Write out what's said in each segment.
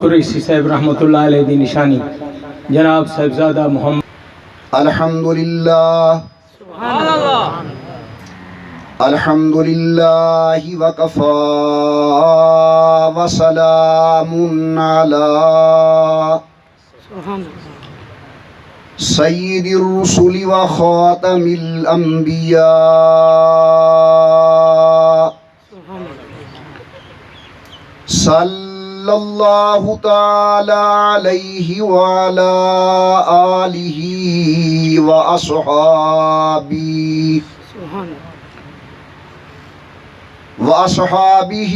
قریشی صاحب رحمۃ اللہ علیہ دی نشانی جناب صاحبزادہ محمد۔ الحمدللہ سبحان اللہ الحمدللہ وکفا وسلام علی سبحان اللہ سید الرسل وخاتم الانبیاء سبحان اللہ صلی اللہ تعالی علیہ وعلا آلہ واصحابہ سبحان واصحابہ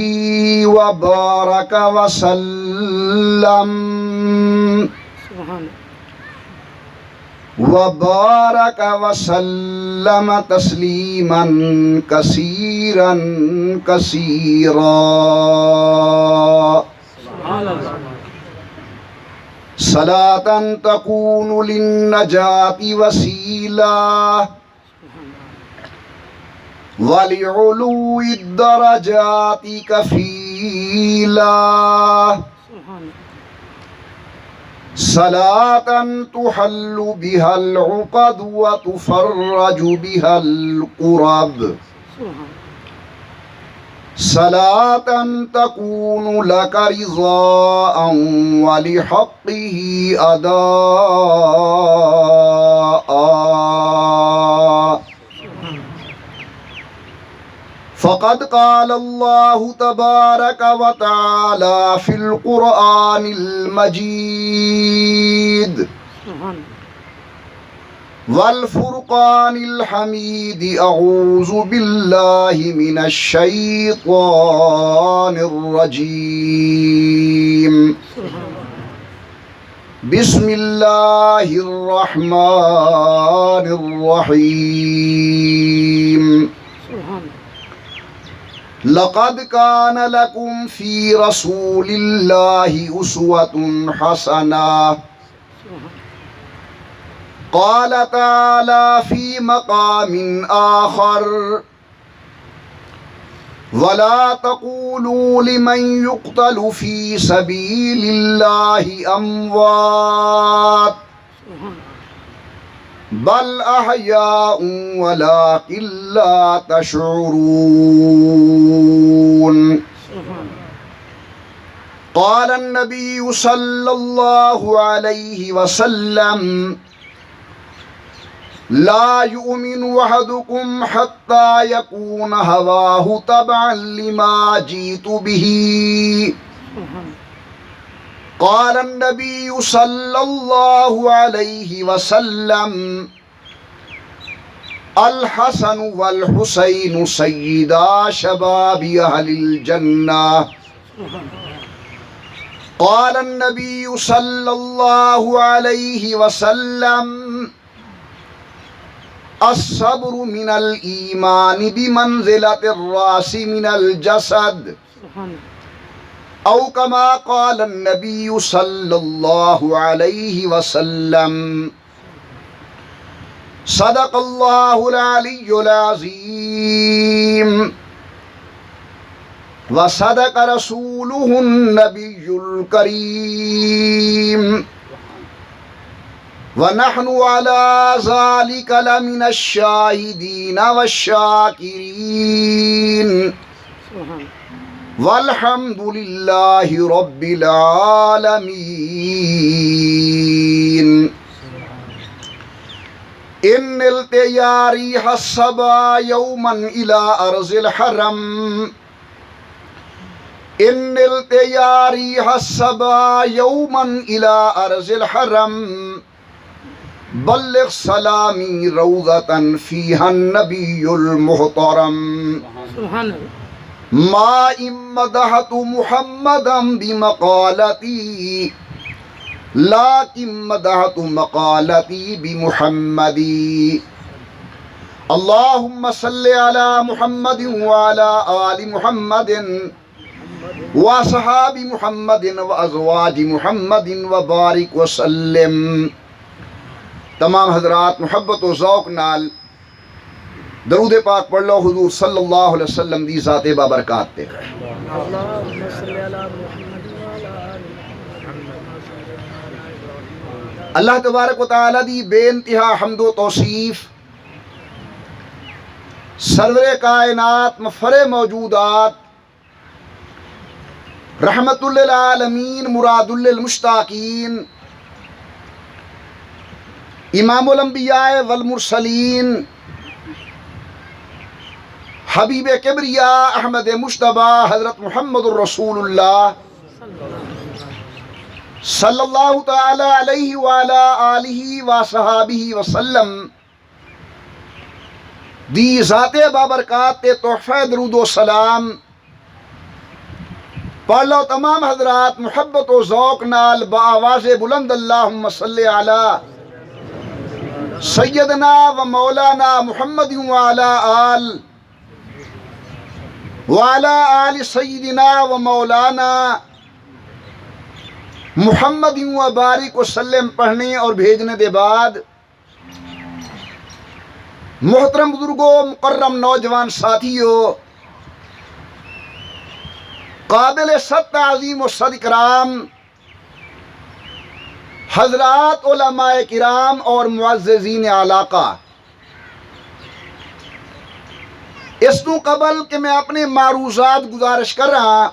وبارک وسلم سبحان وبارک وسلم تسلیما کثیرا کثیرا اللہ صلاة تكون للنجاة وسيلة ولعلو الدرجات كفيلة صلاة تحل بها العقد وتفرج بها الكرب صلاة تكون لك رضاء ولحقه أداء فقد قال الله تبارك وتعالى في القرآن المجيد والفرقان الحميد أعوذ بالله من الشيطان الرجيم بسم الله الرحمن الرحيم لقد كان لكم في رسول الله أسوة حسنة قال تعالى في مقام آخر ولا تقولوا لمن يقتل في سبيل الله أموات بل أحياء ولكن لا تشعرون قال النبي صلى الله عليه وسلم لا يؤمن أحدكم حتى يكون هواه تبعا لما جئت به قال النبي صلى الله عليه وسلم الحسن والحسين سيدا شباب أهل الجنة قال النبي صلى الله عليه وسلم الصبر من الإيمان بمنزلة الرأس من الجسد أو كما قال النبي صلى الله عليه وسلم صدق الله العلي العظيم وصدق رسوله النبي الكريم ونحن على ذلك لمن الشاهدين والشاكرين والحمد لله رب العالمين إن نلت يا ريح الصبا يوما إلى أرض الحرم إن نلت يا ريح الصبا يوما إلى أرض الحرم بلغ سلامي روضة فيها النبي المحترم ما إن مدحت محمدا بمقالتي لكن مدحت مقالتي بمحمدي اللهم صل على محمد وعلى آل محمد وصحاب محمد وأزواج محمد وبارك وسلم تمام حضرات محبت و ذوق نال درود پاک پڑھ لو حضور صلی اللہ علیہ وسلم دی ذات بابرکات تے۔ اللہم صلی علی محمد وعلی آل محمد اللہ تبارک و تعالیٰ دی بے انتہا حمد و توصیف، سرور کائنات مفخر موجودات، رحمت للعالمین مراد للمشتاقین، امام الانبیاء والمرسلین، حبیب کبریاء احمد مجتبی حضرت محمد الرسول اللہ صلی اللہ تعالی علیہ وعلا آلہ وصحابہ وسلم دی ذات بابرکات تحفہ درود و سلام پڑھ لو تمام حضرات محبت و ذوق نال بآواز بلند اللہم صلی علی سیدنا و مولانا محمد وعلا آل سیدنا و مولانا محمد و بارک وسلم پڑھنے اور بھیجنے دے بعد محترم بزرگوں، مکرم نوجوان ساتھیوں، قابل صد تعظیم و صد اکرام حضرات علماء کرام اور معززین علاقہ، اس تو قبل کہ میں اپنے معروضات گزارش کر رہا،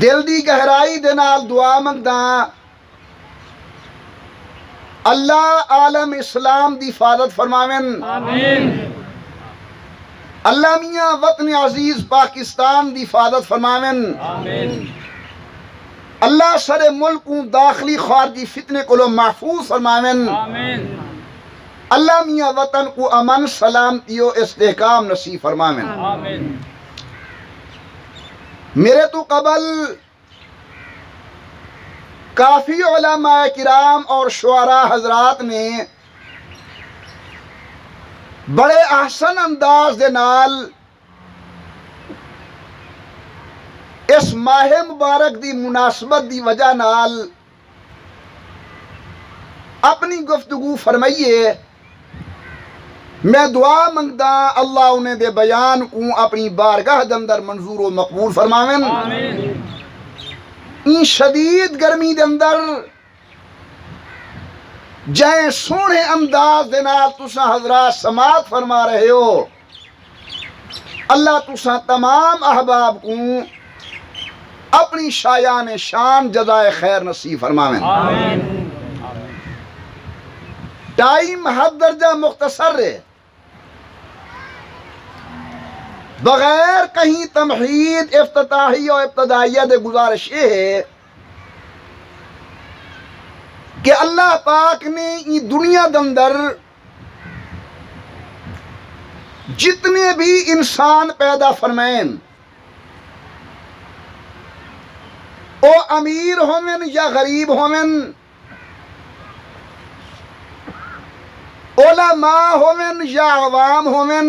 دل دی گہرائی دے نال دعا منگدا اللہ عالم اسلام دی حفاظت فرماوین، آمین۔ اللہ میاں وطن عزیز پاکستان دی حفاظت فرماوین، آمین۔ اللہ سر ملکوں داخلی خارجی فتنے کو محفوظ فرماوین، آمین۔ اللہ میاں وطن کو امن سلامتی و استحکام نصیب فرماوین۔ آمین۔ میرے تو قبل کافی علماء کرام اور شعراء حضرات نے بڑے احسن انداز دے نال اس ماہ مبارک دی مناسبت دی وجہ نال اپنی گفتگو فرمائیے، میں دعا منگدا اللہ انہیں دے بیان کو اپنی بارگاہ دے اندر منظور و مقبول فرماوین۔ آمین۔ این شدید گرمی دے اندر جائیں سونے انداز دے نال تساں حضرات سماعت فرما رہے ہو، اللہ تساں تمام احباب کو اپنی شایان شان جزائے خیر نصیب فرماوین۔ آمین۔ ٹائم حد درجہ مختصر ہے، بغیر کہیں تمہید افتتاحی اور ابتدائیہ دے گزارش یہ ہے کہ اللہ پاک نے یہ دنیا دے اندر جتنے بھی انسان پیدا فرمائیں، او امیر ہومن یا غریب ہومن، علماء ہومن یا عوام ہومن،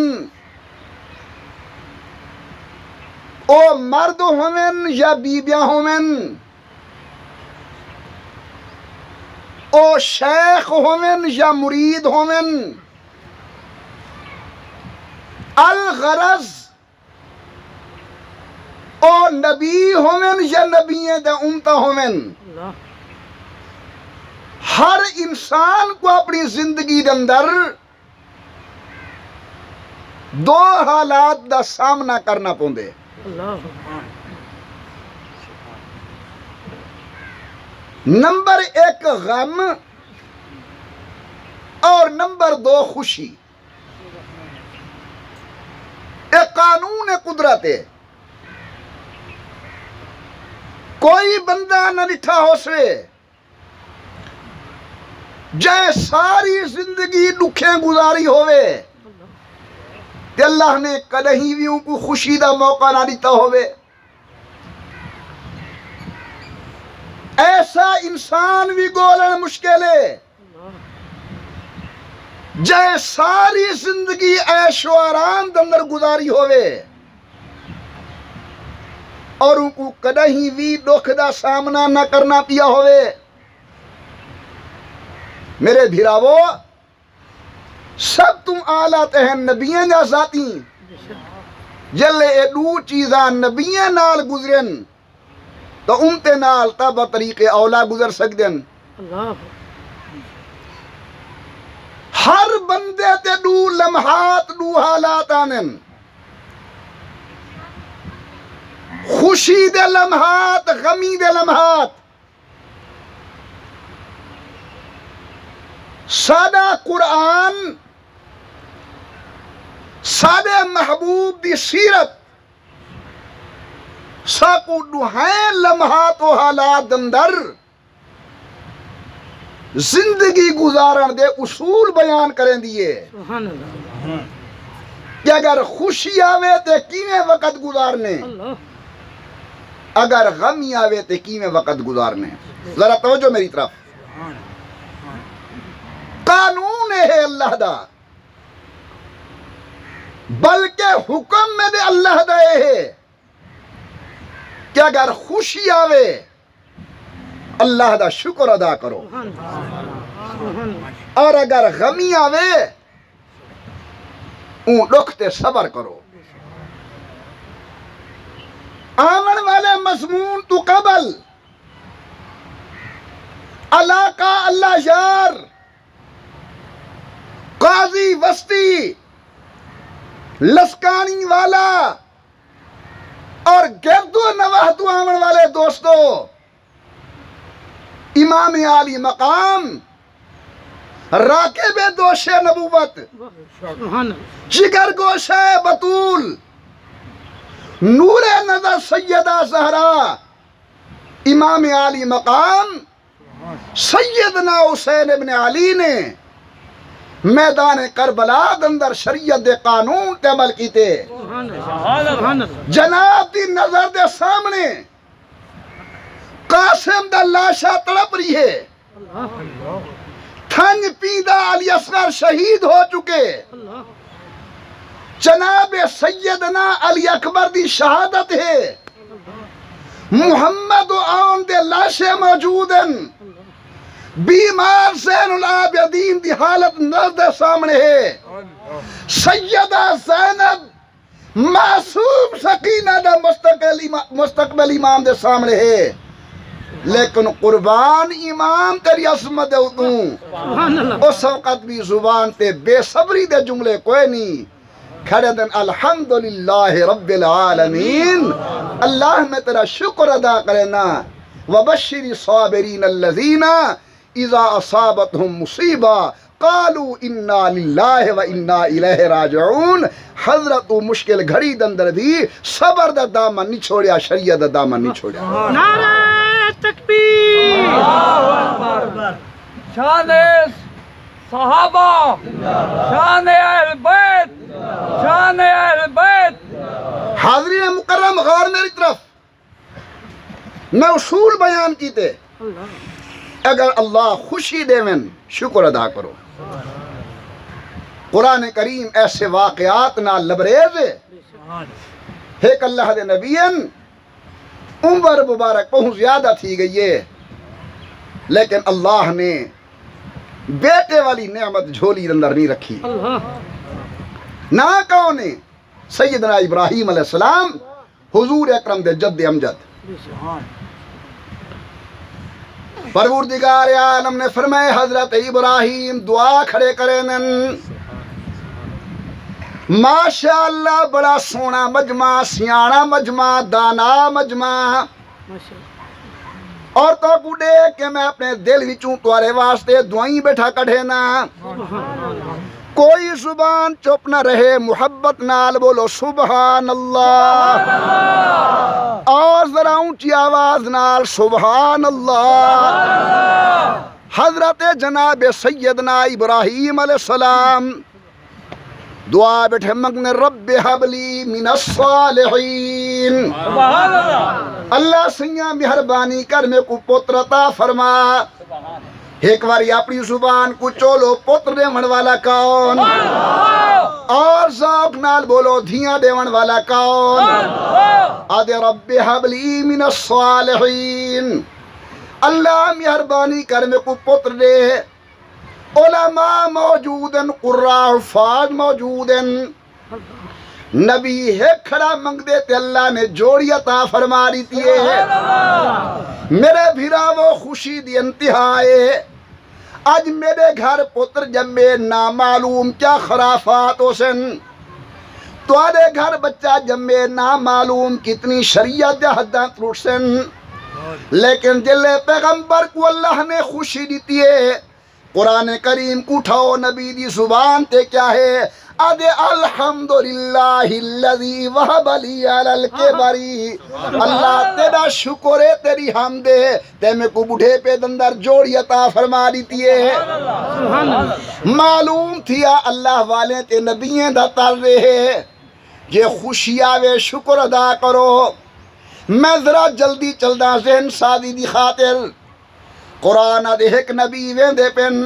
او مرد ہومن یا بیبیاں ہومن، او شیخ ہومن یا مرید ہومن، الغرض او نبی ہومن یا نبییں دے امتا ہومن، اللہ۔ ہر انسان کو اپنی زندگی دے اندر دو حالات دا سامنا کرنا پوندے، اللہ۔ نمبر ایک غم اور نمبر دو خوشی۔ ایک قانون قدرت ہے، کوئی بندہ نہ لٹھا ہو سوے جائے ساری زندگی دکھیں گزاری ہوئے کہ اللہ نے کدہیں بھی ان کو خوشی دا موقع نہ دیتا ہوئے۔ ایسا انسان بھی گولن مشکل ہے جائے ساری زندگی عیش و آرام دے اندر گزاری ہوئے اور ان کو کدہیں بھی دکھ دا سامنا نہ کرنا پیا ہوئے۔ میرے بھراوو، سب تم آلات ہیں نبییں جا ذاتی جلے اے دو چیزاں نبییں نال گزرن تو امتے نال تب طریق اولا گزر سکتے ہیں. اللہ ہر بندے تے دو لمحات دو حالات آنن. خوشی دے لمحات، غمی دے لمحات. سادہ قرآن، سادہ محبوب دی سیرت ساکو دوہائیں لمحات و حالات اندر زندگی گزارن دے اصول بیان کریں دیئے سبحان اللہ کہ اگر خوشی آوے تے کیویں وقت گزارنے، اللہ اگر غمی آوے تے کیویں وقت گزارنے. ذرا توجہ میری طرف. قانون ہے اللہ دا، بلکہ حکم میں دے اللہ دا ہے کہ اگر خوشی آوے اللہ دا شکر ادا کرو، سبحان اللہ اور اگر غمی آوے اون دکھ تے صبر کرو. آمن والے مضمون تو قبل علاقہ اللہ یار، قاضی بستی، لسکانی والا اور گردو نواحتو آمن والے دوستو، امام عالی مقام، راکب دوش نبوت، سبحان اللہ جگر گوشہ بطول، نور نظر سیدہ زہرا، امام عالی مقام سیدنا حسین ابن علی نے میدان کربلا اندر شریعت دے قانون تے عمل کیتے. سبحان اللہ جناب دی نظر دے سامنے قاسم دا لاشا تڑپ رہی ہے، تھنج پیدا علی اصغر شہید ہو چکے، اللہ جناب سیدنا علی اکبر دی شہادت ہے، محمد و آن دے لاشے موجود ہیں، بیمار زین العابدین دی حالت نظر سامنے ہے، سیدہ زینب معصوم سکینہ دا مستقبل امام دے سامنے ہے. لیکن قربان امام تیری عظمت دے اتوں سبحان اللہ اس وقت بھی زبان تے بے صبری دے جملے کوئی نہیں کھڑے دن الحمدللہ رب العالمین. اللہ میں تیرا شکر ادا کرنا. وبشر الصابرین الذین اذا اصابتهم مصیبہ قالوا انا للہ و انا الیہ راجعون. حضرت مشکل گھڑی دندر بھی صبر دا دامن نہیں چھوڑیا، شریعت دا دامن نہیں چھوڑیا. نعرہ تکبیر شان صحابہ، شان اہل بیت، شان اہل بیت. حاضرین مکرم غور میری طرف، میں اصول بیان کیتے. اگر اللہ خوشی دیون شکر ادا کرو. قرآن کریم ایسے واقعات نہ لبریز ہے. ایک اللہ دے نبیین عمر مبارک بہت زیادہ تھی گئی ہے، لیکن اللہ نے بیٹے والی نعمت جھولی اندر نہیں رکھی. اللہ نہ کون ہے؟ سیدنا ابراہیم علیہ السلام، حضور اکرم دے جد امجد. پروردگار عالم نے فرمائے حضرت ابراہیم دعا کھڑے کریں، ماشاءاللہ بڑا سونا مجمع، سیانا مجمع، دانا مجمع. اور تو کڈے کہ میں اپنے دل وچوں تمہارے واسطے دعائیں بیٹھا کڈھے نا. کوئی زبان چپ نہ رہے، محبت نال بولو سبحان اللہ، اور ذرا اونچی آواز نال سبحان اللہ. حضرت جناب سیدنا ابراہیم علیہ السلام دعا بیٹھے مگن رب حبلی من الصالحین. اللہ سیاں مہربانی کر میں کو پتر عطا فرما. ایک باری اپنی زبان کو چولو پتر دیون والا کون، اور ذوق نال بولو دھیاں دیون والا کون. آدھے رب حبلی من الصالحین. اللہ مہربانی کر میں کو پتر دے. علماء موجود ہیں، قراء حفاظ موجود ہیں، نبی ایک کھڑا منگ دے تے اللہ نے جوڑی عطا فرما دیتی ہے میرے بھیرا وہ خوشی دی انتہا ہے آج میرے گھر پتر جمے نامعلوم کیا خرافات ہو سن تمہارے گھر بچہ جمے نامعلوم کتنی شریعت دے حداں تروٹ سن لیکن جلے پیغمبر کو اللہ نے خوشی دیتی ہے قرآن کریم کو اٹھاؤ نبی دی زبان تے کیا ہے آدھے الحمدللہ الذی وہب لی علی الکبری اللہ تیرا شکر ہے تیری حمد ہے تے میں کو بڑھے پہ دندر جوڑی عطا فرما دیتی ہے معلوم تھیا اللہ والے تے نبییں دا تر رہے یہ خوشی آوے شکر ادا کرو میں ذرا جلدی چلدا ذہن سادی دی خاطر قرآن دے ایک نبی ویندے پن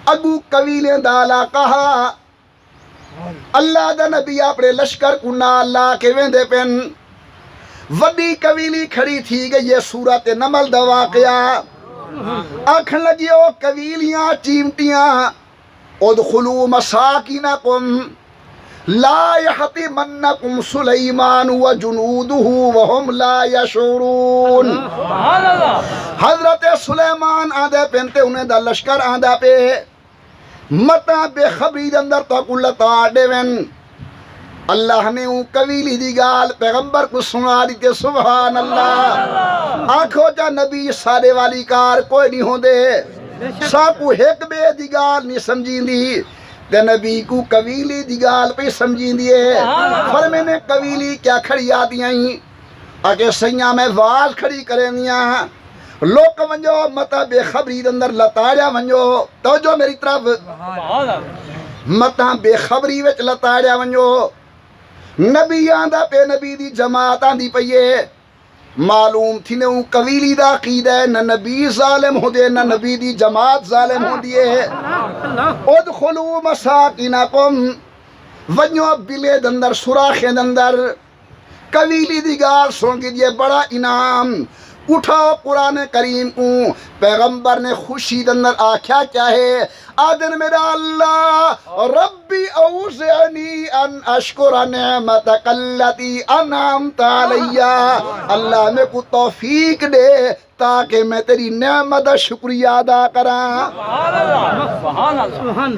اگو قبیلے دالا کہا اللہ دا نبی اپنے لشکر کو نالا کے ویندے پن وڈی قبیلی کھڑی تھی گئی یہ سورت نمل دا واقعہ آنکھن لگیو قبیلیاں چیمٹیاں ادخلوا مساکینکم لا یحطمنکم سلیمان وجنودہ وہم لا یشعرون حضرت سلیمان آدھے پہنتے انہیں دا لشکر آدھا پہ متا بے خبری اندر تو کلتا آڈے ون اللہ نے ان قبیلی دی گال پیغمبر کو سنا دیتے سبحان اللہ آنکھو جا نبی سارے والی کار کوئی نہیں ہو دے ساکو ایک بے دی گال نہیں سمجھیں دی تے نبی کو قبیلی دی گال پہ سمجھیں دیئے فرمے نے قبیلی کیا کھڑی آدیاں ہی آگے سیاں میں واز کھڑی کریں دیاں لوگ ونجو متا بے خبری اندر لتاڑیا ونجو توجہ میری طرف متا بے خبری وچ لتاڑیا ونجو نبی آندہ پہ نبی دی جماعت آندی پئیے معلوم تھی نے ان قبیلی دا عقیدہ ہے نہ نبی ظالم ہو دے نہ نبی دی جماعت ظالم ہو دیے ادخلوا مساکینکم ونجو بلے دندر سراخے دندر قبیلی دی گال سنگی دیے بڑا انعام اٹھاؤ قرآن کریم کو پیغمبر نے خوشی دندر آکھیا کیا ہے آدن میرا اللہ ربی اوزعنی ان اشکر نعمتک اللتی انعمت علیہ اللہ میں کو توفیق دے تاکہ میں تیری نعمت شکریہ ادا کراں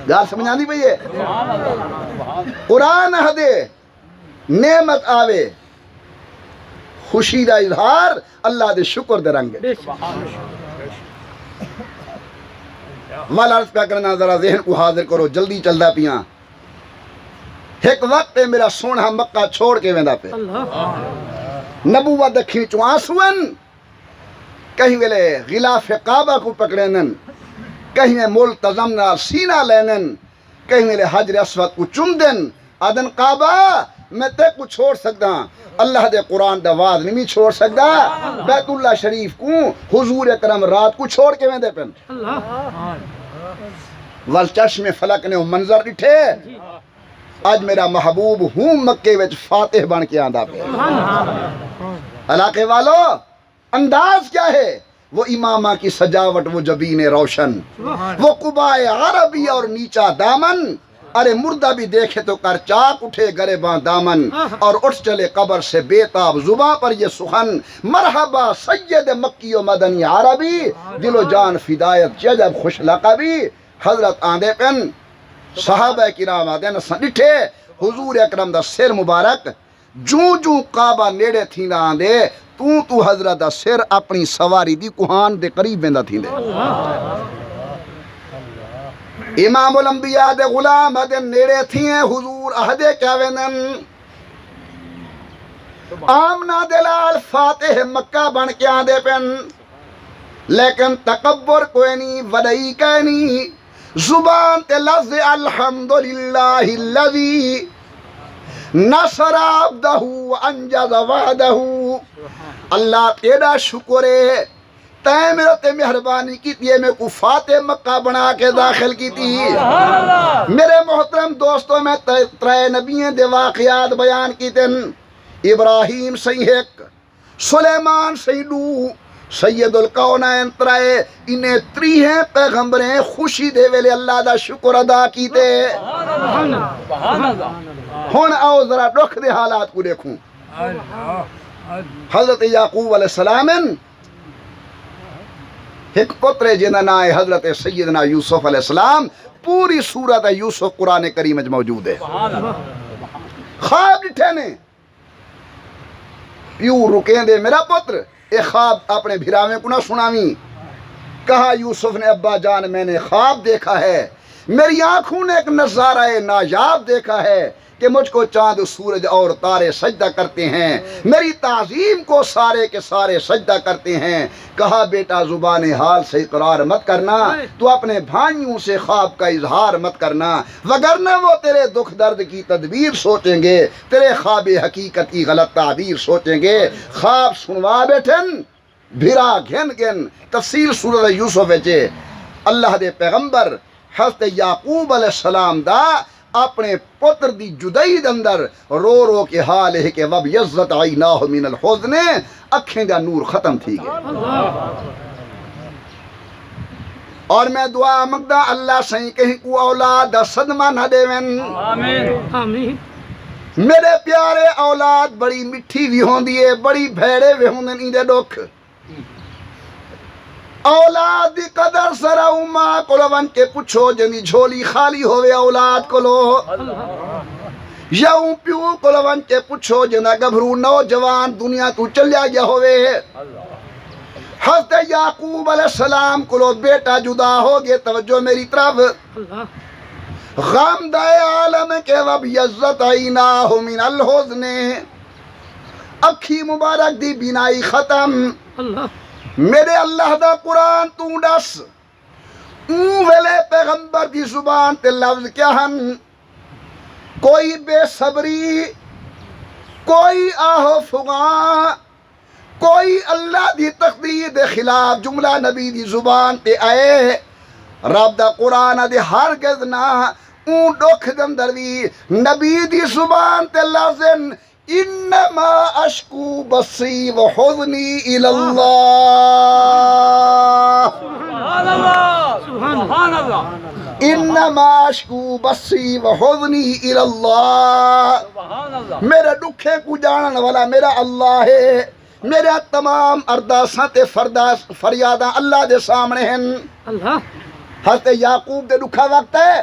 گال سمجھا نہیں بھئیے قرآن حدے نعمت آوے خوشی دا اظہار اللہ دے شکر دے رنگ والا عرض پہ کرنا ذرا ذہن کو حاضر کرو جلدی چلدا پیاں ایک وقت میرا سونا مکہ چھوڑ کے ویندا پہ نبوت دکھی چوانسون کہیں ویلے غلاف کعبہ کو پکڑینن کہیں میں ملتزم نال سینہ لینن کہیں ویلے حجر اسود کو چمدن آدن کعبہ میں تے کو چھوڑ سکتا اللہ دے قرآن دا واز نہیں چھوڑ سکتا بیت اللہ شریف کو حضور اکرم رات کو چھوڑ کے میں دے پن والچشم فلک نے منظر ڈٹھے آج میرا محبوب ہوں مکے وچ فاتح بن کے آندہ پہ علاقے والو انداز کیا ہے وہ امامہ کی سجاوٹ وہ جبین روشن وہ قبائے عربی اور نیچا دامن ارے مردہ بھی دیکھے تو کر چاک اٹھے گریباں دامن اور اٹھ چلے قبر سے بیتاب زباں پر یہ سخن مرحبا سید مکی و مدنی عربی دل و جان فدایت ججب خوش لقبی حضرت آندے پن صحابہ کرام آدھے نسان ڈٹھے حضور اکرم دا سر مبارک جوں کعبہ نیڑے تھینا آندے تو حضرت دا سر اپنی سواری دی کوہان دے قریب بندہ تھیندے امام الانبیاء دے غلام دے نیڑے تھیں حضور اہدے کیا وینن آمنہ دلال فاتح مکہ بن کے آندے پن لیکن تکبر کوئی نہیں وڈائی کوئی نہیں زبان تے لفظ الحمدللہ الذی نصر عبدہ وانجز وعدہ اللہ تیرا شکر ہے تائیں میرے تے مہربانی کی تھی میں کو فاتح مکہ بنا کے داخل کی تھی میرے محترم دوستوں میں ترائے نبییں دے واقعات بیان کی تن ابراہیم سیحق سلیمان سیدو سید القونین ترائے انہیں تریہیں پیغمبریں خوشی دے ویلے اللہ دا شکر ادا کی تے ہن آؤ ذرا دکھ دے حالات کو دیکھوں. حضرت یعقوب علیہ السلام ایک پتر جنہ نام ہے حضرت سیدنا یوسف علیہ السلام. پوری سورت یوسف قرآن کریم میں موجود ہے. خواب ڈٹھے نے پیو رکیں دے میرا پتر اے خواب اپنے بھراویں کو نہ سناویں. کہا یوسف نے ابا جان میں نے خواب دیکھا ہے, میری آنکھوں نے ایک نظارہ نایاب دیکھا ہے کہ مجھ کو چاند سورج اور تارے سجدہ کرتے ہیں, میری تعظیم کو سارے کے سارے سجدہ کرتے ہیں. کہا بیٹا زبان حال سے اقرار مت کرنا, تو اپنے بھائیوں سے خواب کا اظہار مت کرنا, وگرنہ وہ تیرے دکھ درد کی تدبیر سوچیں گے, تیرے خواب حقیقت کی غلط تعبیر سوچیں گے. خواب سنوا بیٹھن بھرا گھن گھن. تحصیل سورت یوسف وچے اللہ دے پیغمبر حضرت یعقوب علیہ السلام دا اپنے پتر دی جدائی دے اندر رو رو کے حال ہے کہ وب یزت عیناہ من الحزن, اکھیں دا نور ختم تھی گئے. اور میں دعا مگدا اللہ سہیں کہیں کو اولاد دا صدمہ نہ دے ون. آمین. میرے پیارے اولاد بڑی مٹھی بھی ہوندی ہے, بڑی بھیڑے بھی ہوندے نہیں دے دکھ. اولاد دی قدر سرا ماں کو ون کے پوچھو جنی جھولی خالی ہوئے اولاد کو لو, یا پیو کو ون کے پوچھو جنا گبھرو نوجوان دنیا تو چلیا گیا ہوئے. حضرت یعقوب علیہ السلام کو لو بیٹا جدا ہو گئے, توجہ میری طرف. غم دائے عالم کے وب یزت عیناہ من الحزن, اکھی مبارک دی بینائی ختم. میرے اللہ دا قرآن تو ڈس, اون ویلے پیغمبر دی زبان تے لفظ کیا ہن, کوئی بے صبری, کوئی آہو فغاں, کوئی اللہ دی تقدیر دے خلاف جملہ نبی دی زبان تے آئے. رب دا قرآن دے ہرگز نہ اون دکھ دندر بھی نبی دی زبان تے لفظ انما اشکو بسی و حزنی الاللہ. سبحان اللہ, سبحان اللہ, انما اشکو بسی و حزنی الاللہ. سبحان اللہ. میرے دکھے کو جانن والا میرا اللہ ہے. میرا تمام ارداساں تے فریاداں اللہ دے سامنے ہیں. اللہ. حضرت یعقوب دے دکھا وقت ہے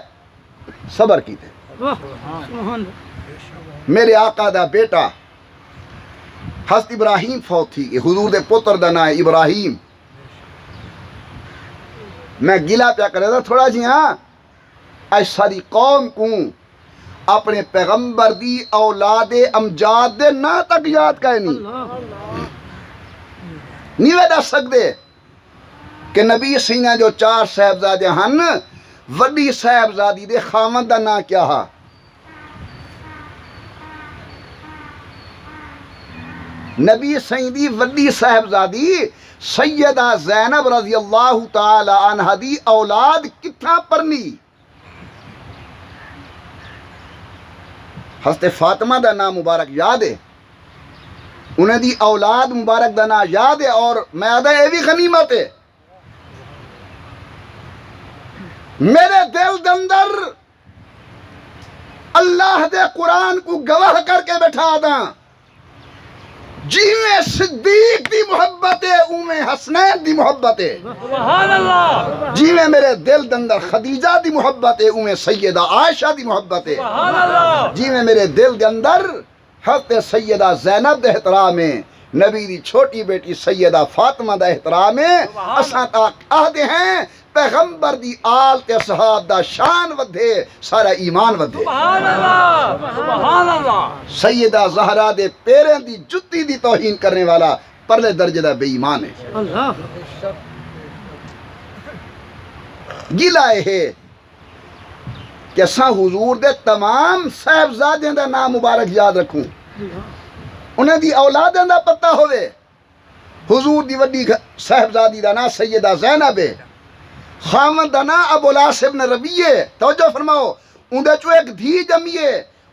صبر کیتے. سبحان اللہ. میرے آقا دا بیٹا حضرت ابراہیم فوت تھی, حضور دے پتر دا نام ہے ابراہیم. میں گلا پیا کرے تھا تھوڑا جی, ہاں اج ساری قوم کو اپنے پیغمبر دی اولاد امجاد دے نا تک یاد کہے نہیں وے دس سکتے کہ نبی سینا جو 4 صاحبزادے ہن, وڈی صاحبزادی دے خاوند دا نا کیا ہا؟ نبی سیدی وڈی صاحبزادی سیدہ زینب رضی اللہ تعالی عنہ دی اولاد کتھا پرنی؟ حضرت فاطمہ دا نام مبارک یاد ہے, انہیں دی اولاد مبارک دا نام یاد ہے. اور میں آدھا یہ بھی غنیمت ہے. میرے دل دندر اللہ دے قرآن کو گواہ کر کے بٹھا دا, جیویں صدیق دی محبت ہے اویں حسنین دی محبت ہے. سبحان اللہ. جیویں میرے دل دندر خدیجہ دی محبت ہے اویں سیدہ عائشہ دی محبت ہے. سبحان اللہ. جیویں میرے دل دے اندر حضرت سیدہ زینب دے احترام ہے, نبی دی چھوٹی بیٹی سیدہ فاطمہ دا احترام ہے. اساں تاک آہدے ہیں پیغمبر دی آل تے صحاب دا شان ودھے, سارا ایمان ودھے. سبحان اللہ. سبحان اللہ. سیدہ زہرا دے پیریں دی جتی دی توہین کرنے والا پرلے درجے دا بے ایمان ہے. اللہ. گلا ہے کہ اساں حضور دے تمام صاحبزادیں دا نام مبارک یاد رکھوں, انہیں دی اولادیں دا پتہ ہوئے. حضور دی وڈی صاحبزادی دا نام سیدہ زینب ہے, خامد دا نام ابو العاص ابن ربیعہ. توجہ فرماؤ, اندے چو ایک دھی جمیے,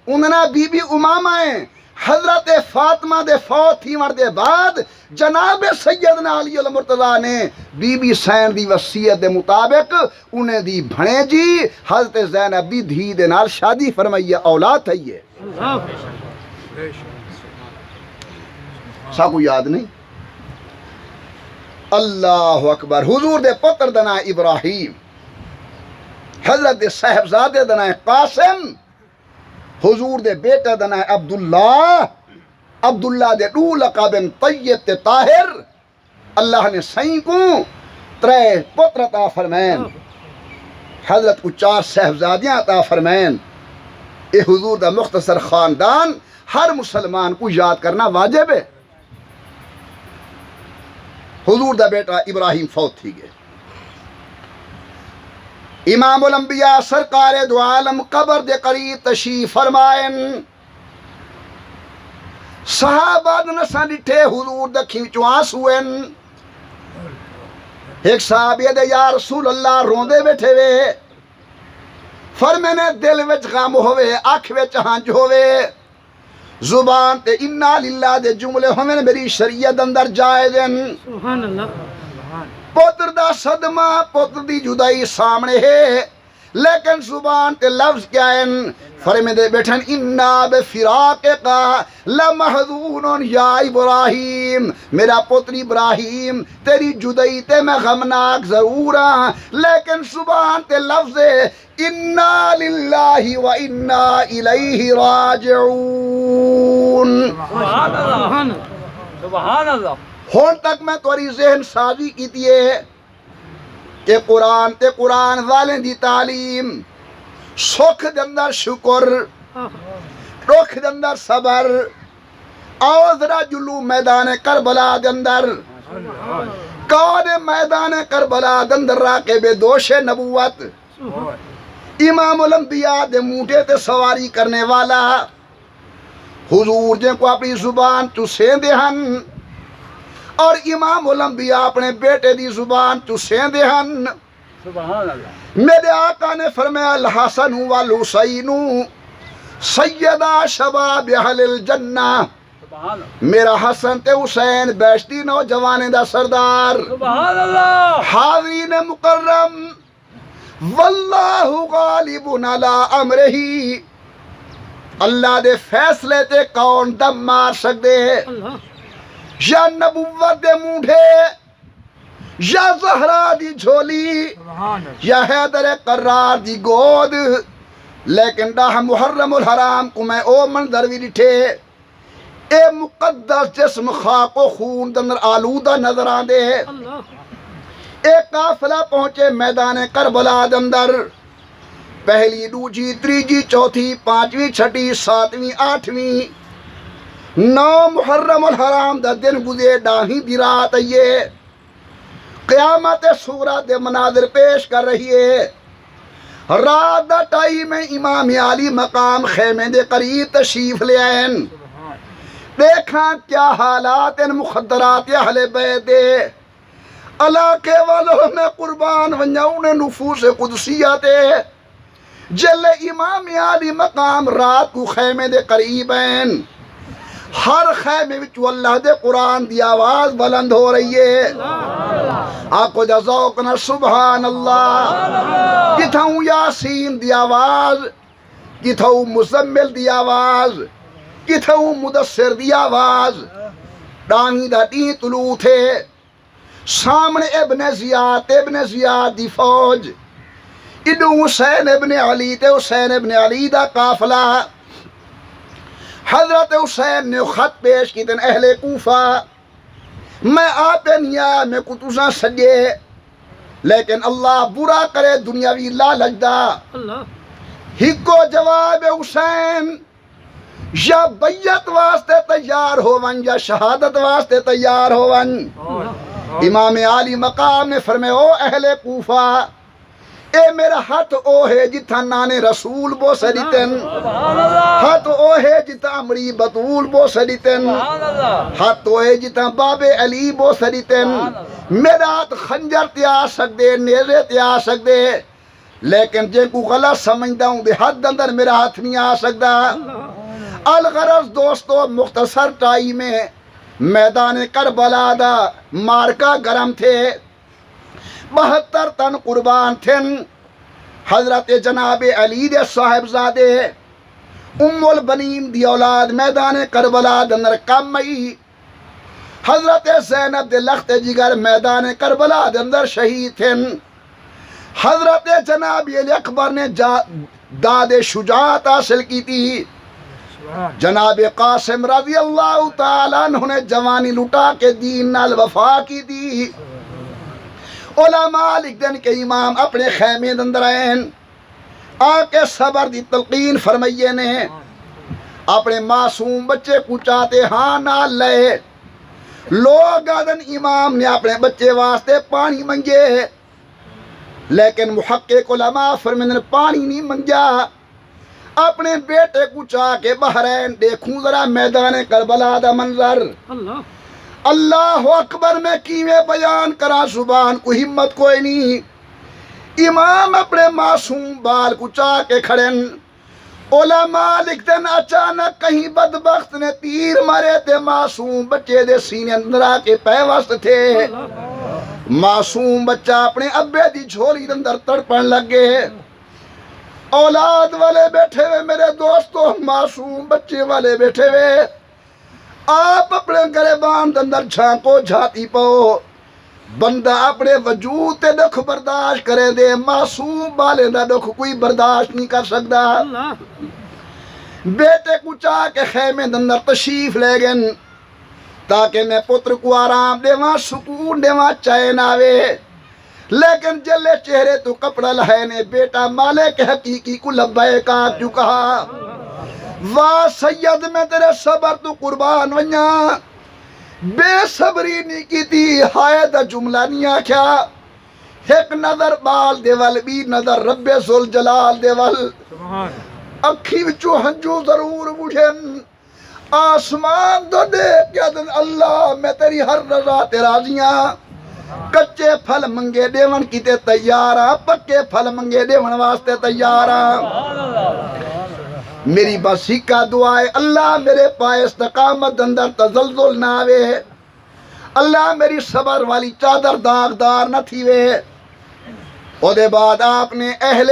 اندنا بی بی امامہ ہیں. حضرت فاطمہ دے فوت تھی مردے بعد جناب سیدنا علی المرتضیٰ نے بی بی سین دی وصیت دے مطابق انہیں دی بھنے جی حضرت زینب دی دھی دے نال شادی فرمائی, اولاد ہے. سا کو یاد نہیں؟ اللہ اکبر. حضور دے پتر دا نام ابراہیم، حضرت دے صاحبزادے دا نام قاسم، حضور دے بیٹا دا نام عبداللہ، عبداللہ دے دو لقبن طیب تے طاہر. اللہ نے سائیں کو 3 پتر عطا فرمائن، حضرت کو 4 صاحبزادیاں عطا فرمائن. اے حضور دا مختصر خاندان ہر مسلمان کو یاد کرنا واجب ہے. حضور دا بیٹا ابراہیم فوت تھی گئے. امام الانبیاء سرکار دو عالم قبر دے قریب تشریف فرمائن. صحابہ نساں ڈٹھے حضور دا کھینچو آنسوئن. ایک صحابی دے یا رسول اللہ روندے بیٹھے وے، فرمینے دل وچ غم ہوئے، آنکھ وچ ہنج ہوئے، زبان تے انا للہ دے جملے ہوئے میری شریعت اندر جائزن. سبحان اللہ. پتر دا صدمہ، پتر دی جدائی سامنے ہے، لیکن زبان تے لفظ کیا ہیں؟ فرمینے بیٹھن انا بفراقکا لمحزون یا ابراہیم، میرا پتر ابراہیم تیری جدائی تے میں غمناک ضرور ہاں، لیکن زبان تے لفظ ہے انا للہ و انا الیہ راجعون. سبحان اللہ، سبحان اللہ. ہون تک میں توری ذہن سازی کی ہے کہ قرآن والے دی تعلیم، سکھ دے اندر شکر، دکھ دے اندر صبر. آؤ ذرا جلو میدان کربلا دے اندر. کون میدان کربلا دے اندر راقب دوش نبوت، امام الانبیاء دے موٹے تے سواری کرنے والا حضور جن کو اپنی زبان چسیں دے ہن، اور امام الانبیاء اپنے بیٹے دی زبان چسیں دے ہن. سبحان اللہ. میرے آقا نے فرمایا الحسن والحسین سیدہ شباب اہل الجنہ. سبحان اللہ. میرا حسن تے حسین بیشتی نوجوانے دا سردار. سبحان اللہ. حاضرین مکرم، واللہ غالب علی امرہ، اللہ دے فیصلے تے کون دم مار سکدے؟ اللہ. یا نبوت دے مونڈھے، یا زہرا دی جھولی، یا حیدر قرار دی گود. لیکن ڈاہ محرم الحرام کو میں او منظر بھی ڈٹھے، اے مقدس جسم خاک و خون دندر آلودہ نظر آندے. اللہ. ایک قافلہ پہنچے میدان کربلا دندر، پہلی دوجی تریجی چوتھی پانچویں چھٹی ساتویں آٹھویں 9 محرم الحرام دا دن گزے، ڈاہی دی رات آئیے، قیامت صغریٰ دے مناظر پیش کر رہی ہے. رات دا ٹائم میں امام عالی مقام خیمے دے قریب تشریف لے آئین. دیکھاں کیا حالات ان مخدرات اہل بیت دے. علاقے والوں میں قربان ونجاؤں نفوس قدسیات جل امام عالی مقام رات کو خیمے دے قریب ہیں. ہر خیمے وچ اللہ دے قرآن دی آواز بلند ہو رہی ہے. آپ کو ذوق نہ سبحان اللہ. کتھاؤں یاسین دی آواز، کتھاؤں مزمل دی آواز، کتھاؤں مدثر دی آواز. ڈانی دا ٹی طلوع تھے، سامنے ابن زیاد دی فوج، ادو حسین ابن علی تے حسین ابن علی دا قافلہ. حضرت حسین نے خط پیش کی تن اہل کوفہ، میں آپ نیا میں کتوزاں سجے، لیکن اللہ برا کرے دنیاوی لالچ دا. اللہ. ہکو جواب حسین، یا بیعت واسطے تیار ہون یا شہادت واسطے تیار ہون. امام عالی مقام نے فرمائے او اہل کوفہ، اے میرا ہاتھ او ہے جتھا نانے رسول بو سڑیتن، ہاتھ او ہے جتھا امری بطول بو سڑیتن، ہاتھ او ہے جتھا باب علی بو سڑیتن. میرا ہاتھ خنجر تے آ سکدے، نیزے تے آ سکدے، لیکن جن کو غلط سمجھدا ہوں دے حد اندر میرا ہاتھ نہیں آ سکدا. الغرض دوستو مختصر ٹائم میں میدان کربلا دا مارکا گرم تھے، 72 تن قربان تھن. حضرت جناب علی دے صاحبزادے ام البنین دی اولاد میدان کربلا دندر کم آئی. حضرت زینب دے لخت جگر میدان کربلا دندر شہید تھے. حضرت جناب علی اکبر نے داد شجاعت حاصل کی تھی. جناب قاسم رضی اللہ تعالیٰ عنہ نے جوانی لٹا کے دین نال وفا کی تھی. علماء لکھ دن کے امام اپنے خیمے اندر آئیں آکے صبر دی تلقین فرمائیے نے. اپنے معصوم بچے کو چاہتے ہاں نال لے. لوگ آدن امام نے اپنے بچے واسطے پانی منگے لیکن محقق علماء فرمائیں پانی نہیں منگیا. اپنے بیٹے کو چاہ کے بحرین دیکھوں ذرا میدان کربلا دا منظر. اللہ اکبر میں کیویں بیان کرا زبان کو ہمت کوئی نہیں. امام اپنے معصوم بال کو چاہ کے کھڑن. علماء لکھتے ہیں اچانک کہیں بدبخت نے تیر مارے تھے معصوم بچے دے سینے اندر آ کے پیوست تھے. معصوم بچہ اپنے ابے دی جھولی اندر تڑپن لگے. اولاد والے بیٹھے ہوئے میرے دوستو معصوم بچے والے بیٹھے ہوئے. آپ اپنے گریبان اندر جھانکو جھاتی پاؤ. بندہ اپنے وجود تے دکھ برداشت کرے دے. معصوم بالے دا دکھ کوئی برداشت نہیں کر سکتا. بیٹے کو چاہ کے خیمے اندر تشریف لے گئے تاکہ میں پتر کو آرام دے وہاں سکون دے وہاں چین آوے. لیکن جلے چہرے تو کپڑا لہے نے بیٹا مالک حقیقی کو لبیک آگ جو کہا. واہ سید میں تیرے صبر تو قربان ونیا. بے صبری نہیں کی تھی ہائے دا جملہ نہیں آکھیا. ایک نظر بال دے ول بھی نظر رب ذوالجلال دے ول. اکھی وچو ہنجو ضرور بوجھن. آسمان دو دیکھ کے دن اللہ میں تیری ہر رضا تے راضیاں. کچے پھل منگے دیون کیتے تیاراں پکے پھل منگے دیون واسطے تیاراں. میری بس کا دعا ہے اللہ میرے پائے استقامت اندر تزلزل نہ آوے. اللہ میری صبر والی چادر داغدار نہ تھی وے. اور دے بعد آپ نے اہل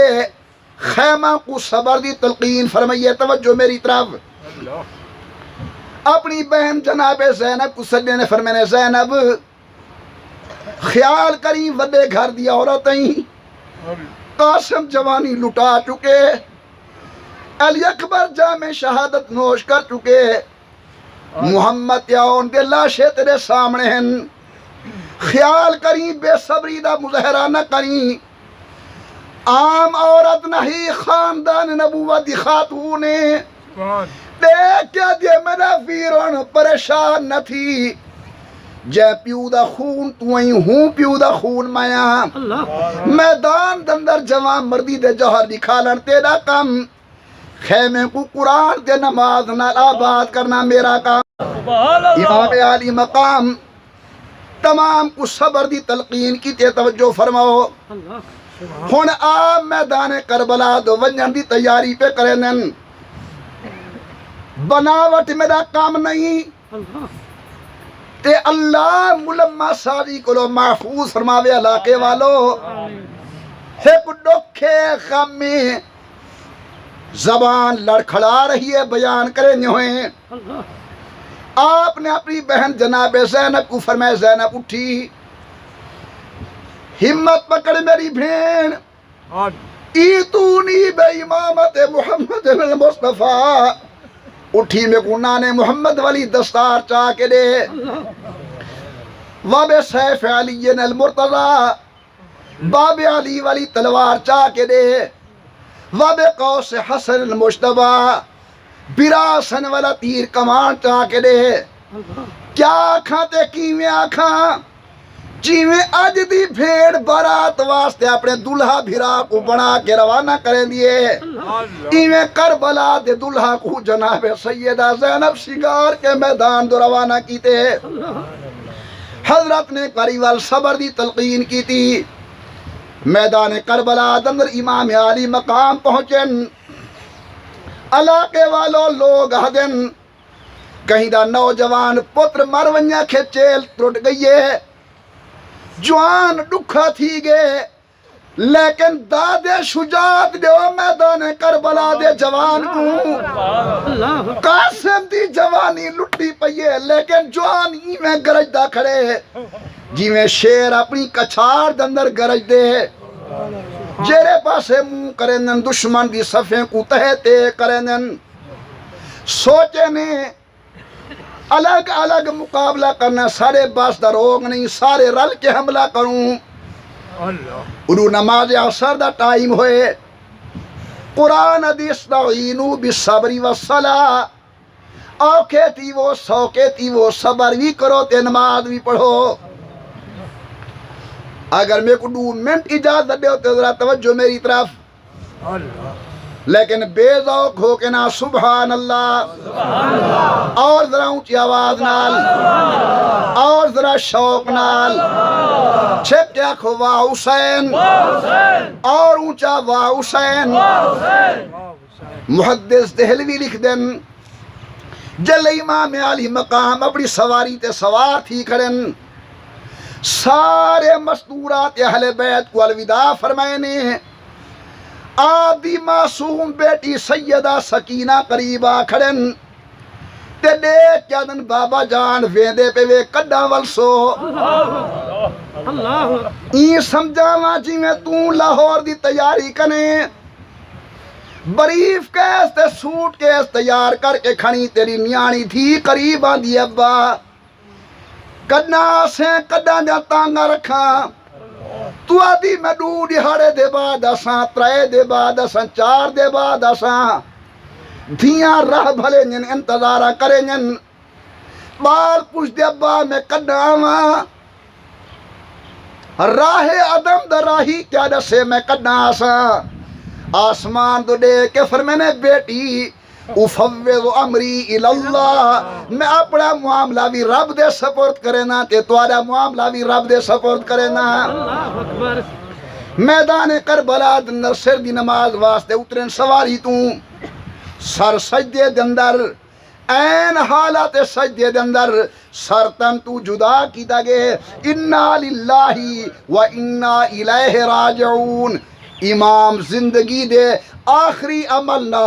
خیمہ کو صبر دی تلقین فرمائیے. توجہ میری طرف. اپنی بہن جناب زینب کو سجدے نے فرمایا زینب خیال کری وڈے گھر دی عورتیں قاسم جوانی لٹا چکے. علی اکبر جامع شہادت نوش کر چکے. محمد یاون دے لاشے تیرے سامنے ہیں. خیال کری بے صبری دا مظاہرہ نہ کری. عام عورت نہیں خاندان نبوت دی خاتون دیکھ کیا دے میرا ویرون پریشان نہ تھی. جے پیو دا خون تو ہی ہوں پیو دا خون مایا. میدان دندر جوان مردی دے جوہر دکھالن تیرا کم. خیمے کو قرآن دے نماز نال آباد کرنا میرا کام. امام عالی مقام تمام کو صبر دی تلقین کی تے توجہ فرماؤ. ہن آپ میدان کربلا دو ونجن دی تیاری پہ کرنن. بناوٹ میرا کام نہیں تے اللہ ملمہ ساری کو محفوظ فرماوے علاقے والو. ایک ڈوکھے غم میں زبان لڑکھڑا رہی ہے بیان کرے نہیں ہوئے. آپ نے اپنی بہن جناب زینب کو فرمایا زینب اٹھی ہمت پکڑ میری بہن. ایتونی بے امامت محمد المصطفیٰ. اٹھی میں کو نانے محمد والی دستار چاہ کے دے. واب سیف علی المرتضی باب علی والی تلوار چاہ کے دے. واب قوس حسن المجتبی براسن والا تیر کمان چاہ کے دے. کیا آکھاں تے کیویں آکھاں جیویں اج دی بھیڑ بارات واسطے اپنے دلہا بھرا کو بنا کے روانہ کریں دیے. ایویں کربلا دے دلہا کو جناب سیدہ زینب سنگار کے میدان دو روانہ کیتے. حضرت نے قریوال صبر دی تلقین کی تھی. میدان کربلا دندر امام عالی مقام پہنچن. علاقے والوں لوگ ہدن کہیں دا نوجوان پتر مرونیاں کھچیل ٹوٹ گئی ہے. جوان ڈکھا تھی گئے لیکن دادے شجاعت دیو میدان کربلا دے جوان کو اللہ قاسم دی جوانی لٹی پئیے لیکن جوان ہی میں گرج دا کھڑے جی میں شیر اپنی کچھاڑ دندر گرج دے جیرے پاسے منہ کرنن دشمن دی صفیں کو تہتے کرنن سوچے نے الگ الگ مقابلہ کرنا سارے باس دروگ نہیں سارے رل کے حملہ کروں انہوں نماز عصر دا ٹائم ہوئے قرآن حدیث دعینو بالصبر والصلاة اوکے تھی وہ سوکے تھی وہ صبر بھی کرو تے نماز بھی پڑھو اگر میں کو 2 منٹ اجازت دے ہوتے ذرا توجہ میری طرف لیکن بے ذوق ہو کے نا سبحان اللہ اور ذرا اونچی آواز نال اور ذرا شوق نال چھپ کے آنکھو واہ حسین اور اونچا واہ حسین محدث دہلوی لکھ دن جل امام عالی مقام اپنی سواری تے سوار تھی کھڑن سارے مستورات اہل بیت کو الوداع فرمائے نے آدھی معصوم بیٹی سیدہ سکینہ قریبا کھڑن تے دیکھ کیا دن بابا جان ویندے پہ وے کڈا والسو اللہ این سمجھاواں جی میں تو لاہور دی تیاری کنے بریف کیس تے سوٹ کیس تیار کر کے کھڑی تیری نیانی تھی قریب آدھی ابا کڈنا سے کڈا جا تانگا رکھا تو آدھی میں 2 دہاڑے دے بعد اساں 3 دے بعد اساں 4 دے بعد اساں دھیاں راہ بھلے جن انتظارہ کریں جن بار پوچھ دے ابا میں کڈا آواں راہ عدم دا راہی کیا دسے میں کڈا آساں آسمان تو دے کے فرمینے بیٹی افوض امری الاللہ میں اپنا معاملہ بھی رب دے سپورٹ کرے نا تے توارا معاملہ بھی رب دے سپورٹ کرے نا اللہ اکبر میدان کربلا دندر سر دی نماز واسطے اترین سواری تو سر سجدے دندر این حالات سجدے دندر سر تن تو جدا کی دگے انا للہ و انا الیہ راجعون امام زندگی دے آخری عملنا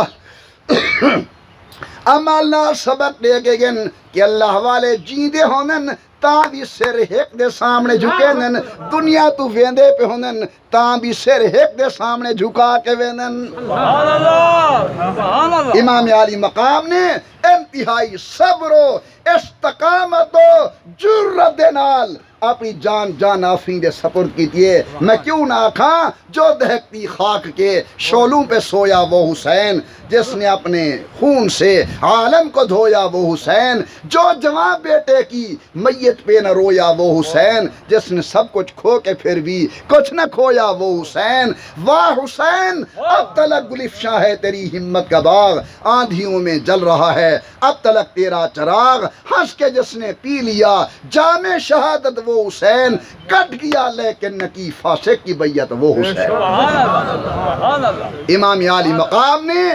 عملنا سبق دے گے گن کہ اللہ والے جیندے ہونن تاں بھی سر ہیک دے سامنے جھکینن دنیا تو ویندے پہ ہونن تاں بھی سر ہیک دے سامنے جھکا کے ویندن سبحان اللہ سبحان اللہ امام عالی مقام نے انتہائی صبر و استقامت و جرت دے نال اپنی جان آفرین دے سپرد کی دیئے میں کیوں نہ آکھاں جو دہکتی خاک کے شولوں پہ سویا وہ حسین جس نے اپنے خون سے عالم کو دھویا وہ حسین جو جوان بیٹے کی میت پہ نہ رویا وہ حسین جس نے سب کچھ کھو کے پھر بھی کچھ نہ کھویا وہ حسین واہ حسین اب تلک گلفشاں ہے تیری ہمت کا باغ آندھیوں میں جل رہا ہے اب تلک تیرا چراغ ہنس کے جس نے پی لیا جام شہادت وہ حسین کٹ گیا لیکن نکی فاسق کی بیعت وہ حسین سبحان اللہ سبحان اللہ امام عالی مقام نے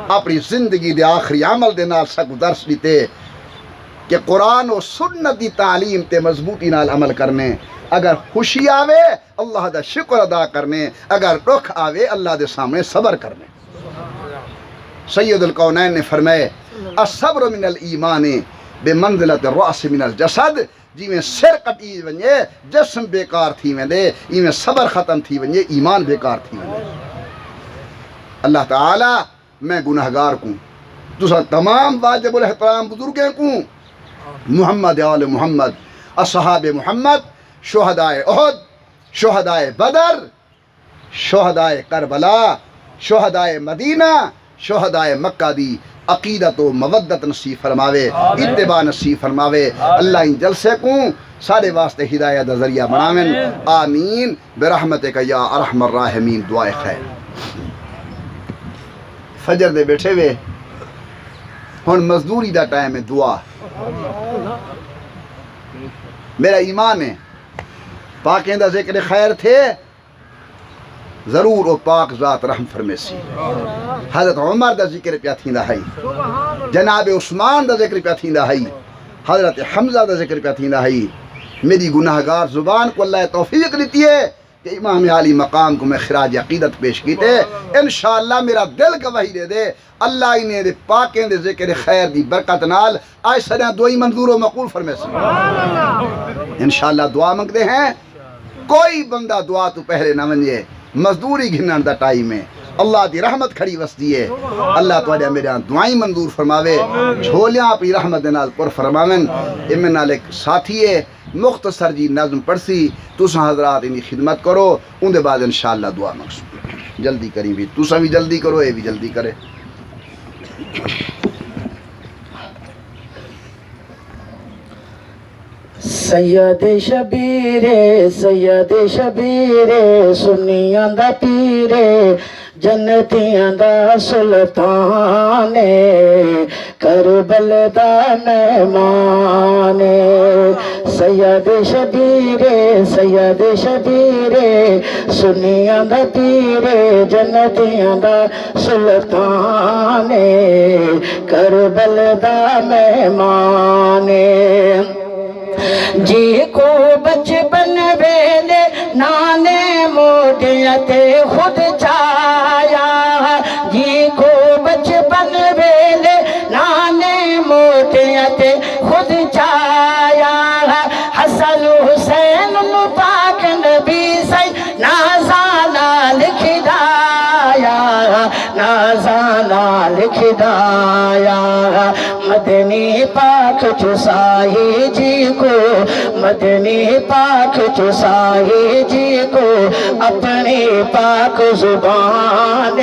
اپنی زندگی دے آخری عمل دے نال سکو درس دیتے کہ قرآن و سنت دی تعلیم تے مضبوطی نال عمل کرنے اگر خوشی آوے اللہ دا شکر ادا کرنے اگر دکھ آوے اللہ دے سامنے صبر کرنے سید القونین نے فرمائے الصبر من الایمان بمنزلت الرأس من الجسد جی میں سر کٹی ونجے جسم بیکار تھی ویندے ای میں صبر ختم تھی ونجے ایمان بیکار تھی ویندے اللہ تعالی میں گناہگار کوں دوسرا تمام واجب الاحترام بزرگیں کوں محمد آل محمد اصحاب محمد شہدائے احد شہدائے بدر شہدائے کربلا شہدائے مدینہ شہدائے مکہ دی عقیدت و مودت نصیب فرماوے اتباع نصیب فرماوے اللہ ان جلسے کوں سارے واسطے ہدایت ذریعہ بنامن آمین برحمتک یا ارحم الراحمین دعائے خیر فجر دے بیٹھے ہوئے ہن مزدوری دا ٹائم ہے دعا میرا ایمان ہے پاکیں دا ذکر خیر تھے ضرور او پاک ذات رحم فرمیسی حضرت عمر دا ذکر پیا تھیندا ہے جناب عثمان دا ذکر پیا تھیندا ہے حضرت حمزہ دا ذکر پیا تھیندا ہے میری گناہگار زبان کو اللہ توفیق دیتی ہے کہ امام عالی مقام کو میں خراج عقیدت پیش کیتے انشاءاللہ میرا دل گواہی دے دے اللہ انہیں دے پاکیں دے ذکر خیر دی برکت نال آج سڑیاں دعائی منظور و مقبول فرمے سے انشاءاللہ دعا منگتے ہیں کوئی بندہ دعا تو پہلے نہ منجے مزدوری گھنن دا ٹائم ہے اللہ دی رحمت کھڑی وستی ہے اللہ تعالیٰ میرے دعائیں منظور فرماوے جھولیاں اپنی رحمت نال پر فرماون امن نال ایک ساتھی ہے مختصر جی نظم پڑسی تساں حضرات انہی خدمت کرو ان دے بعد انشاءاللہ دعا مقصود جلدی کریں بھی تساں بھی جلدی کرو اے بھی جلدی کرے سید شبیرے سنیاں دا پیرے جنتیاں دا سلطان کربل دا مہمان سید شبیرے سنیاں دا پیرے جنتیاں دا سلطان کربل دا مہمان جی کو بچپن ویلے نانے موٹیاں تے خود چایا جی کو بچپن ویلے نانے موٹیاں تے خود چایا حسن حسین پاک نبی سی نازانا لکھدایا مدنی پاک چسائی جی کو مدنی پاک چسائی جی کو اپنی پاک زبان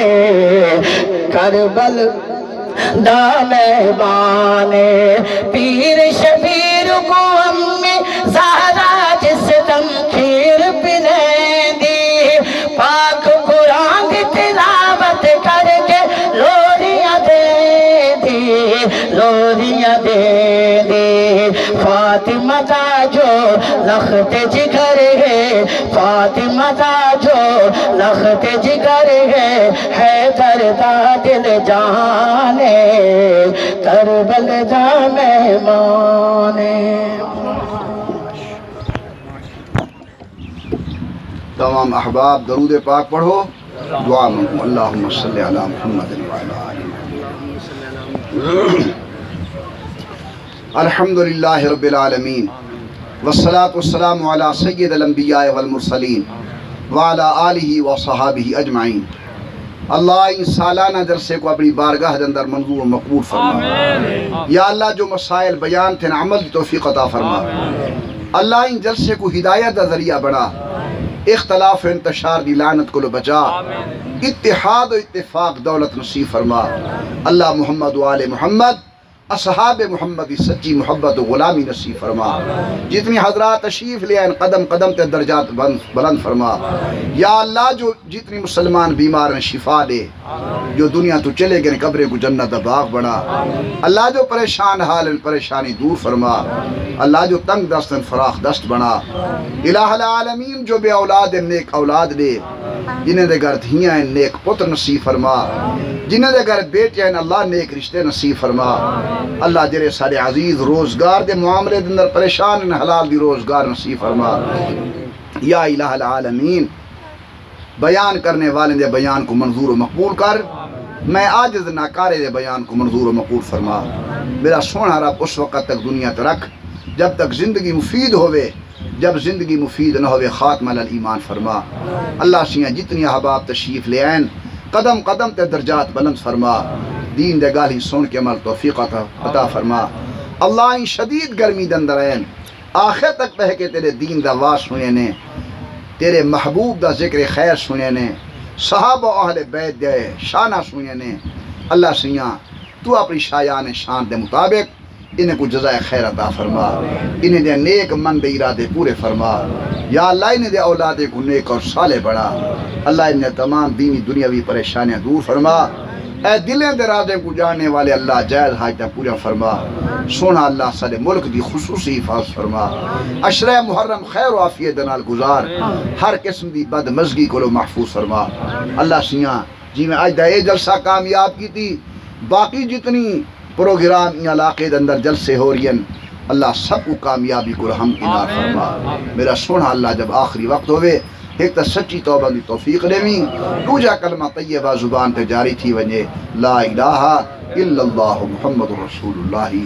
کربل دا مہمان پیر شبیر کو امی زہرا جس دم کھیر پلیں دی پاک قرآن کی تلاوت کر کے لوریاں دے دی فاطمہ دا جو لخت جگر ہے فاطمہ دا جو لخت جگر ہے دردا دل جانے کربل دا مہمان تمام احباب درود پاک پڑھو دعا منگو اللہم صلی علی محمد وعلی آل محمد الحمدللہ رب العالمین والصلاة والسلام علی سید الانبیاء والمرسلین وعلی آلہ وصحابہ اجمعین اللہ ان سالانہ جلسے کو اپنی بارگاہ کے اندر منظور و مقبول فرما یا اللہ جو مسائل بیان تھے عمل کی توفیق عطا فرما اللہ ان جلسے کو ہدایت کا ذریعہ بنا اختلاف و انتشار دی لعنت کو بچا اتحاد و اتفاق دولت نصیب فرما اللہ محمد و آل محمد اصحاب محمد سچی محبت و غلامی نصیب فرما جتنی حضرات تشریف لے آئین قدم قدم تے درجات بلند فرما یا اللہ جو جتنی مسلمان بیمار ہیں شفا دے جو دنیا تو چلے گئے قبر کو جنت باغ بنا اللہ جو پریشان حال ان پریشانی دور فرما اللہ جو تنگ دست ان فراخ دست بنا الہ العالمین جو بے اولاد نیک اولاد دے جنہیں دے گھر دھیاں نیک پتر نصیب فرما جنہیں دے گھر بیٹیاں اللہ نیک رشتے نصیب فرما اللہ جرے سارے عزیز روزگار دے معاملے دے اندر پریشان حلال دی روزگار نصیب فرما یا الہ العالمین بیان کرنے والے دے بیان کو منظور و مقبول کر میں عاجز ناکارے دے بیان کو منظور و مقبول فرما میرا سونا رب اس وقت تک دنیا تے رکھ جب تک زندگی مفید ہوئے جب زندگی مفید نہ ہوئے خاتمہ الایمان فرما اللہ سیاں جتنی احباب تشریف لے آئین قدم قدم تے درجات بلند فرما دین دے گالی سن کے عمل توفیق عطا فرما اللہ ان شدید گرمی دے اندر آئین آخر تک بہ کے تیرے دین دا واس سنے نے تیرے محبوب دا ذکر خیر سنے نے صحابہ و اہل بیت دے شانہ سنے نے اللہ سیاں تو اپنی شایان شان دے مطابق انہیں کو جزائے خیر عطا فرما انہیں دے نیک من دے ارادے پورے فرما یا اللہ انہیں دے اولادے کو نیک اور صالح بڑھا اللہ انہیں تمام دینی دنیاوی پریشانیاں دور فرما اے دلیں دے رازے کو جانے والے اللہ جائز حاجتیں پورا فرما سونا اللہ سارے ملک دی خصوصی حفاظ فرما عشرہ محرم خیر و عافیت نال گزار ہر قسم دی بد مزگی کو محفوظ فرما اللہ سیاں جی میں آج دا اے جلسہ کامیاب کی تھی باقی جتنی پروگرام ان علاقے دے اندر جلسے ہو رہی ہیں اللہ سب کو کامیابی کو رحم کنار فرما میرا سونا اللہ جب آخری وقت ہوئے ایک تا سچی توبہ دی توفیق دیویں دوجا کلمہ طیبہ زبان تے جاری تھی ونجے لا الہ الا اللہ محمد رسول اللہ